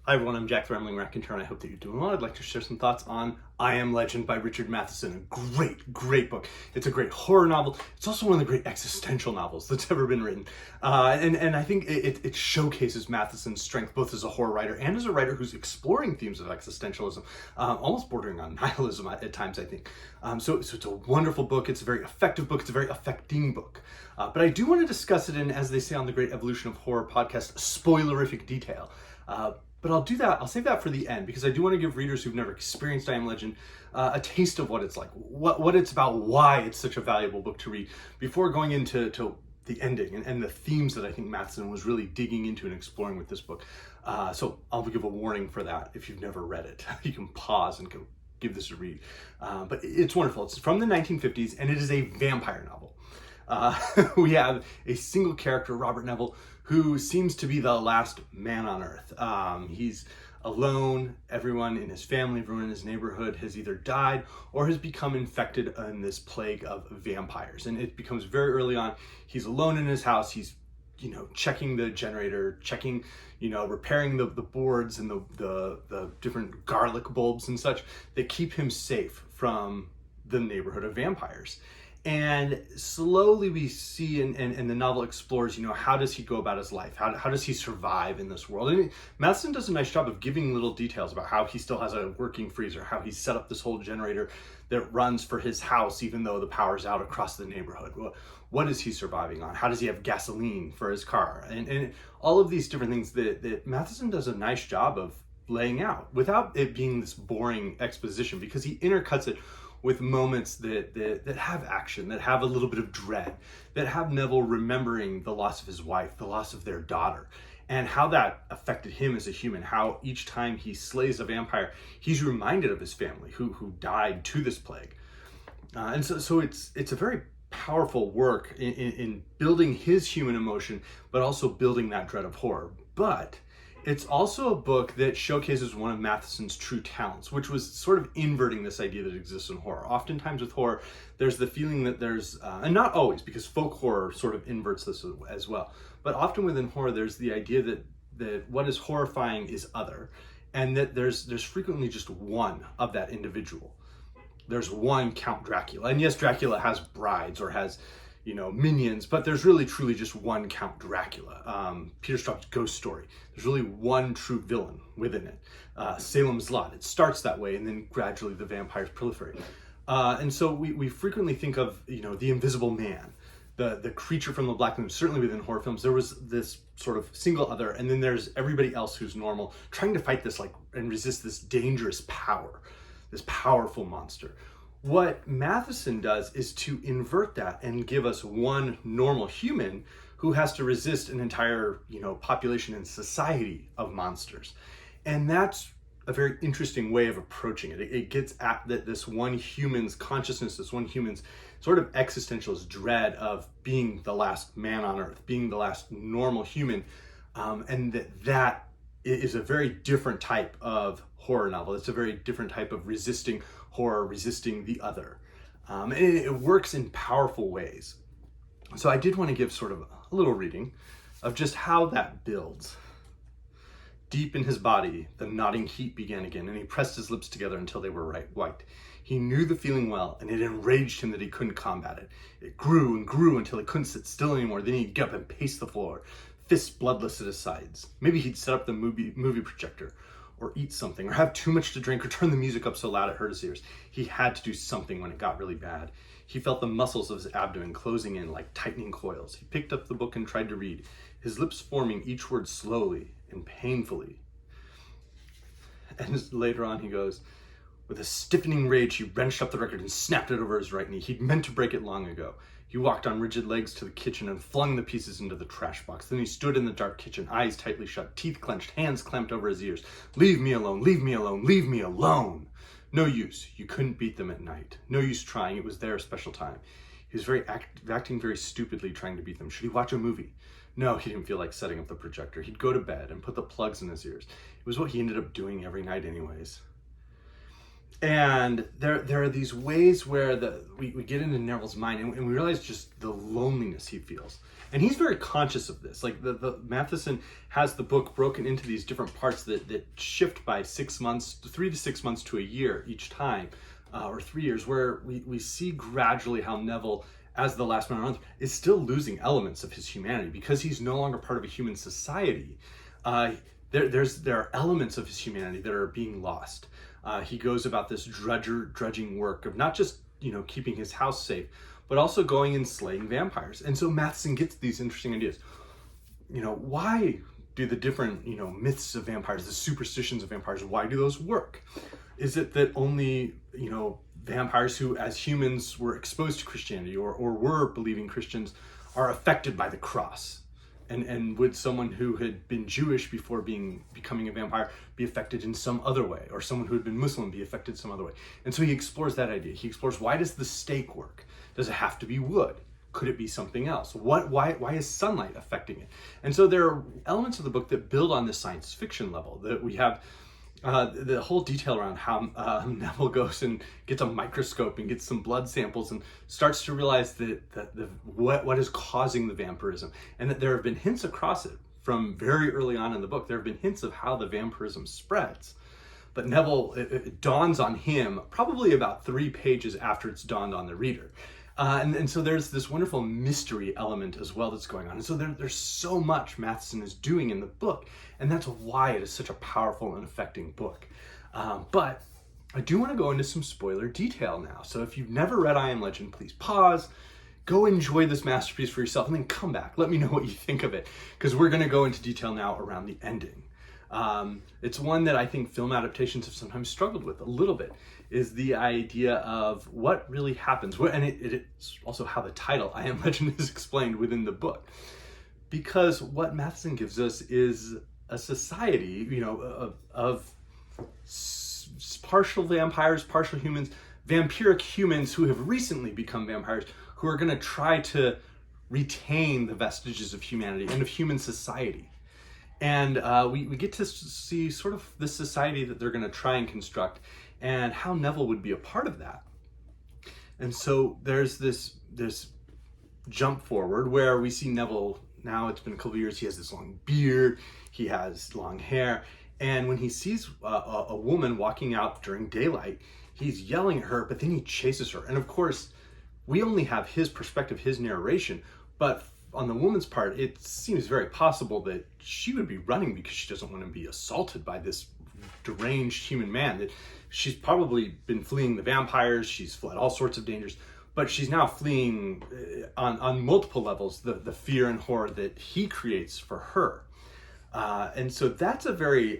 Hi everyone, I'm Jack Thremling Raconteur, and I hope that you're doing well. I'd like to share some thoughts on I Am Legend by Richard Matheson. A great book. It's a great horror novel. It's also one of the great existential novels that's ever been written. And I think it showcases Matheson's strength both as a horror writer and as a writer who's exploring themes of existentialism, almost bordering on nihilism at times, I think. So it's a wonderful book. It's a very effective book. It's a very affecting book. But I do want to discuss it in, as they say on the Great Evolution of Horror podcast, spoilerific detail. But I'll do that. I'll save that for the end because I do want to give readers who've never experienced I Am Legend a taste of what it's like, what it's about, why it's such a valuable book to read before going into the ending and the themes that I think Matheson was really digging into and exploring with this book. So I'll give a warning for that if you've never read it. You can pause and go give this a read. But it's wonderful. It's from the 1950s and it is a vampire novel. We have a single character, Robert Neville, who seems to be the last man on earth. He's alone. Everyone in his family, everyone in his neighborhood has either died or has become infected in this plague of vampires. And it becomes very early on. He's alone in his house. He's, checking the generator, checking, repairing the boards and the different garlic bulbs and such that keep him safe from the neighborhood of vampires. And slowly we see, and the novel explores, how does he go about his life? How does he survive in this world? And Matheson does a nice job of giving little details about how he still has a working freezer, how he set up this whole generator that runs for his house, even though the power's out across the neighborhood. What is he surviving on? How does he have gasoline for his car? And all of these different things that Matheson does a nice job of laying out without it being this boring exposition, because he intercuts it with moments that have action, that have a little bit of dread, that have Neville remembering the loss of his wife, the loss of their daughter, and how that affected him as a human, how each time he slays a vampire, he's reminded of his family who died to this plague. And so it's a very powerful work in building his human emotion, but also building that dread of horror. But it's also a book that showcases one of Matheson's true talents, which was sort of inverting this idea that exists in horror. Oftentimes with horror, there's the feeling that there's, and not always, because folk horror sort of inverts this as well, but often within horror, there's the idea that what is horrifying is other, and that there's frequently just one of that individual. There's one Count Dracula, and yes, Dracula has brides or has minions, but there's really truly just one Count Dracula. Peter Straub's Ghost Story, there's really one true villain within it. Salem's Lot, it starts that way and then gradually the vampires proliferate. And so we frequently think of, the Invisible Man, the creature from the Black Lagoon. Certainly within horror films, there was this sort of single other, and then there's everybody else who's normal, trying to fight this and resist this dangerous power, this powerful monster. What Matheson does is to invert that and give us one normal human who has to resist an entire, population and society of monsters. And that's a very interesting way of approaching it. It gets at this one human's consciousness, this one human's sort of existentialist dread of being the last man on earth, being the last normal human. And that is a very different type of horror novel. It's a very different type of resisting horror, resisting the other. And it works in powerful ways. So I did want to give sort of a little reading of just how that builds. Deep in his body, the nodding heat began again, and he pressed his lips together until they were white. He knew the feeling well, and it enraged him that he couldn't combat it. It grew and grew until he couldn't sit still anymore. Then he'd get up and pace the floor, fists bloodless at his sides. Maybe he'd set up the movie projector, or eat something, or have too much to drink, or turn the music up so loud it hurt his ears. He had to do something when it got really bad. He felt the muscles of his abdomen closing in like tightening coils. He picked up the book and tried to read, his lips forming each word slowly and painfully. And later on he goes, with a stiffening rage, he wrenched up the record and snapped it over his right knee. He'd meant to break it long ago. He walked on rigid legs to the kitchen and flung the pieces into the trash box. Then he stood in the dark kitchen, eyes tightly shut, teeth clenched, hands clamped over his ears. Leave me alone, leave me alone, leave me alone. No use. You couldn't beat them at night. No use trying. It was their special time. He was acting very stupidly trying to beat them. Should he watch a movie? No, he didn't feel like setting up the projector. He'd go to bed and put the plugs in his ears. It was what he ended up doing every night anyways. And there are these ways where we get into Neville's mind, and we realize just the loneliness he feels. And he's very conscious of this. Like the Matheson has the book broken into these different parts that shift by 6 months, 3 to 6 months to a year each time, or 3 years, where we see gradually how Neville, as the last man on Earth, is still losing elements of his humanity because he's no longer part of a human society. There are elements of his humanity that are being lost. He goes about this drudging work of not just, keeping his house safe, but also going and slaying vampires. And so Matheson gets these interesting ideas. Why do the different, myths of vampires, the superstitions of vampires, why do those work? Is it that only, vampires who, as humans, were exposed to Christianity or were believing Christians are affected by the cross? And would someone who had been Jewish before becoming a vampire be affected in some other way? Or someone who had been Muslim be affected some other way? And so he explores that idea. He explores, why does the stake work? Does it have to be wood? Could it be something else? Why is sunlight affecting it? And so there are elements of the book that build on this science fiction level. That we have the whole detail around how Neville goes and gets a microscope and gets some blood samples and starts to realize what is causing the vampirism, and that there have been hints across it from very early on in the book. There have been hints of how the vampirism spreads. But Neville, it dawns on him probably about 3 pages after it's dawned on the reader. And so there's this wonderful mystery element as well that's going on. And so there's so much Matheson is doing in the book, and that's why it is such a powerful and affecting book. But I do want to go into some spoiler detail now. So if you've never read I Am Legend, please pause, go enjoy this masterpiece for yourself, and then come back. Let me know what you think of it, because we're going to go into detail now around the ending. It's one that I think film adaptations have sometimes struggled with a little bit, is the idea of what really happens. And it's also how the title, I Am Legend, is explained within the book. Because what Matheson gives us is a society, of partial vampires, partial humans, vampiric humans who have recently become vampires, who are going to try to retain the vestiges of humanity and of human society. And we get to see sort of this society that they're going to try and construct, and how Neville would be a part of that. And so there's this jump forward where we see Neville, now it's been a couple of years, he has this long beard, he has long hair, and when he sees a woman walking out during daylight, he's yelling at her, but then he chases her. And of course, we only have his perspective, his narration, but on the woman's part, it seems very possible that she would be running because she doesn't want to be assaulted by this deranged human man. That she's probably been fleeing the vampires, she's fled all sorts of dangers, but she's now fleeing on multiple levels the fear and horror that he creates for her. And so that's a very,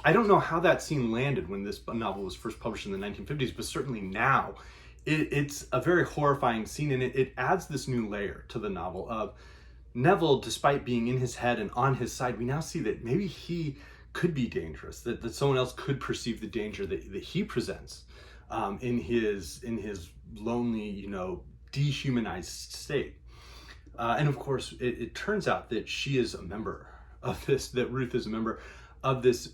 I don't know how that scene landed when this novel was first published in the 1950s, but certainly now, it's a very horrifying scene, and it adds this new layer to the novel of Neville, despite being in his head and on his side. We now see that maybe he could be dangerous, that someone else could perceive the danger that he presents in his lonely, dehumanized state. And of course, it turns out that she is a member of this, that Ruth is a member of this,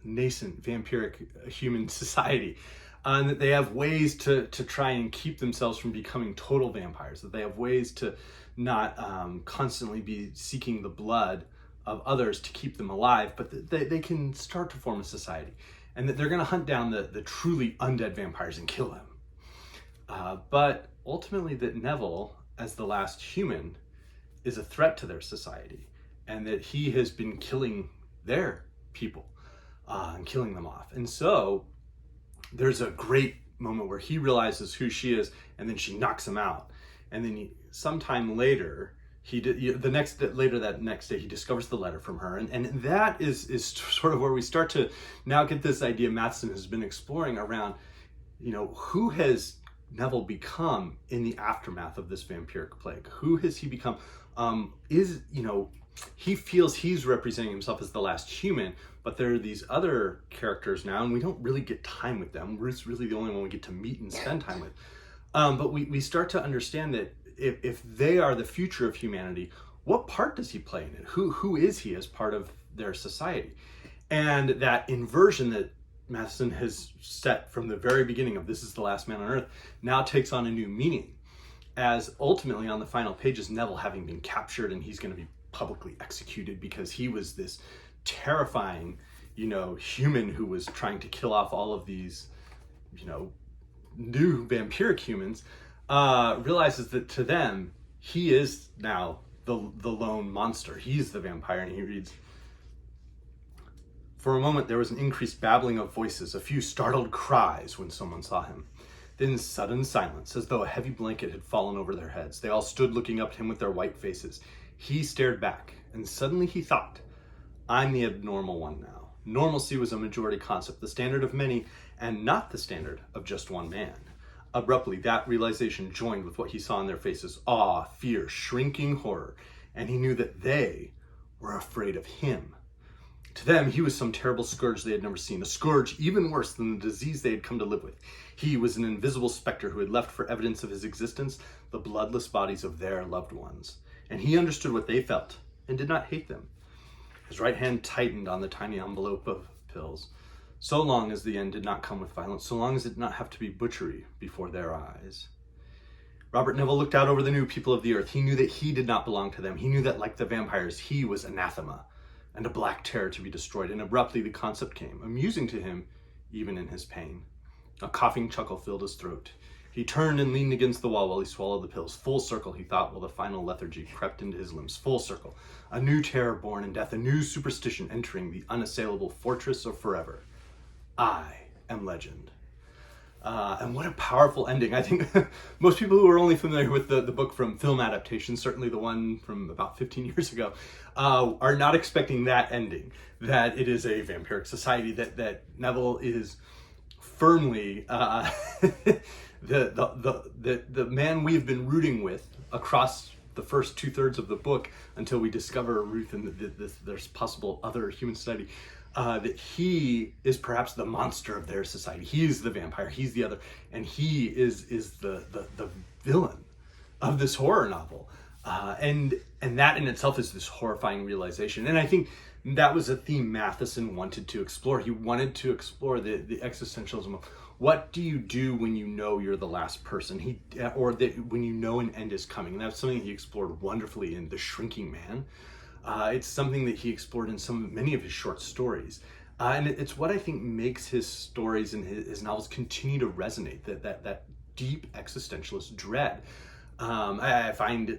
nascent vampiric human society. And that they have ways to try and keep themselves from becoming total vampires, that they have ways to not constantly be seeking the blood of others to keep them alive, but that they can start to form a society, and that they're going to hunt down the truly undead vampires and kill them. But ultimately that Neville, as the last human, is a threat to their society, and that he has been killing their people and killing them off. And so there's a great moment where he realizes who she is, and then she knocks him out. And then sometime later, that next day, he discovers the letter from her. And that is sort of where we start to now get this idea Matheson has been exploring around, who has Neville become in the aftermath of this vampiric plague? Who has he become? He feels he's representing himself as the last human, but there are these other characters now, and we don't really get time with them. Ruth's really the only one we get to meet and spend time with. But we start to understand that if they are the future of humanity, what part does he play in it? Who is he as part of their society? And that inversion that Matheson has set from the very beginning of This Is the Last Man on Earth now takes on a new meaning, as ultimately on the final pages, Neville having been captured and he's going to be publicly executed because he was this terrifying, human who was trying to kill off all of these, new vampiric humans, realizes that to them, he is now the lone monster. He's the vampire, and he reads, "For a moment there was an increased babbling of voices, a few startled cries when someone saw him. Then sudden silence, as though a heavy blanket had fallen over their heads. They all stood looking up at him with their white faces. He stared back, and suddenly he thought, I'm the abnormal one now. Normalcy was a majority concept, the standard of many, and not the standard of just one man. Abruptly, that realization joined with what he saw in their faces, awe, fear, shrinking horror, and he knew that they were afraid of him. To them, he was some terrible scourge they had never seen, a scourge even worse than the disease they had come to live with. He was an invisible specter who had left for evidence of his existence the bloodless bodies of their loved ones. And he understood what they felt and did not hate them. His right hand tightened on the tiny envelope of pills. So long as the end did not come with violence, so long as it did not have to be butchery before their eyes. Robert Neville looked out over the new people of the earth. He knew that he did not belong to them. He knew that, like the vampires, he was anathema and a black terror to be destroyed. And abruptly the concept came, amusing to him even in his pain. A coughing chuckle filled his throat. He turned and leaned against the wall while he swallowed the pills. Full circle, he thought, while the final lethargy crept into his limbs. Full circle. A new terror born in death, a new superstition entering the unassailable fortress of forever. I am legend. And what a powerful ending. I think most people who are only familiar with the book from film adaptation, certainly the one from about 15 years ago, are not expecting that ending, that it is a vampiric society, that Neville is firmly the man we've been rooting with across the first 2/3 of the book until we discover Ruth and there's possible other human society. That he is perhaps the monster of their society. He is the vampire. He's the other, and he is the villain of this horror novel. And that in itself is this horrifying realization. And I think that was a theme Matheson wanted to explore. He wanted to explore the existentialism of what do you do when you know you're the last person, when you know an end is coming. And that's something he explored wonderfully in The Shrinking Man. It's something that he explored in many of his short stories. And it's what I think makes his stories and his novels continue to resonate, that deep existentialist dread. I find,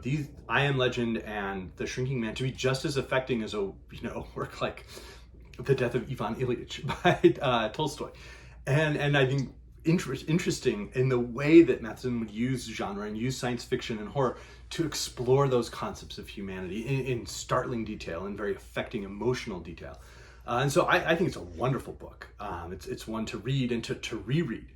these I Am Legend and The Shrinking Man to be just as affecting as a work like The Death of Ivan Ilyich by Tolstoy. And I think interesting in the way that Matheson would use genre and use science fiction and horror to explore those concepts of humanity in startling detail and very affecting emotional detail. And so I think it's a wonderful book. It's one to read and to reread.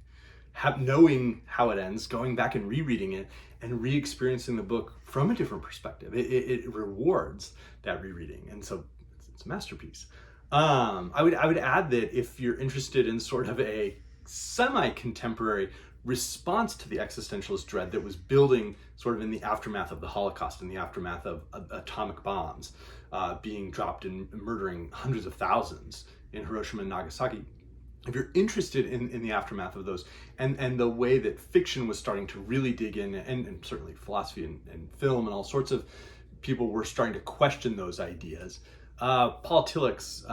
Knowing how it ends, going back and rereading it and re-experiencing the book from a different perspective. It rewards that rereading. And so it's a masterpiece. I would add that if you're interested in sort of a semi-contemporary response to the existentialist dread that was building sort of in the aftermath of the Holocaust, in the aftermath of atomic bombs being dropped and murdering hundreds of thousands in Hiroshima and Nagasaki. If you're interested in the aftermath of those and the way that fiction was starting to really dig in, and certainly philosophy and film and all sorts of people were starting to question those ideas, Paul Tillich's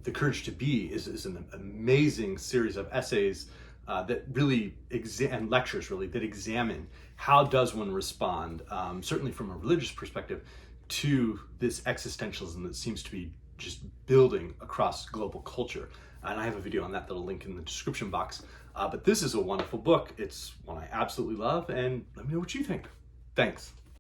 The Courage to Be is an amazing series of essays that really, and lectures really, that examine how does one respond, certainly from a religious perspective, to this existentialism that seems to be just building across global culture. And I have a video on that that'll link in the description box. But this is a wonderful book. It's one I absolutely love, and let me know what you think. Thanks.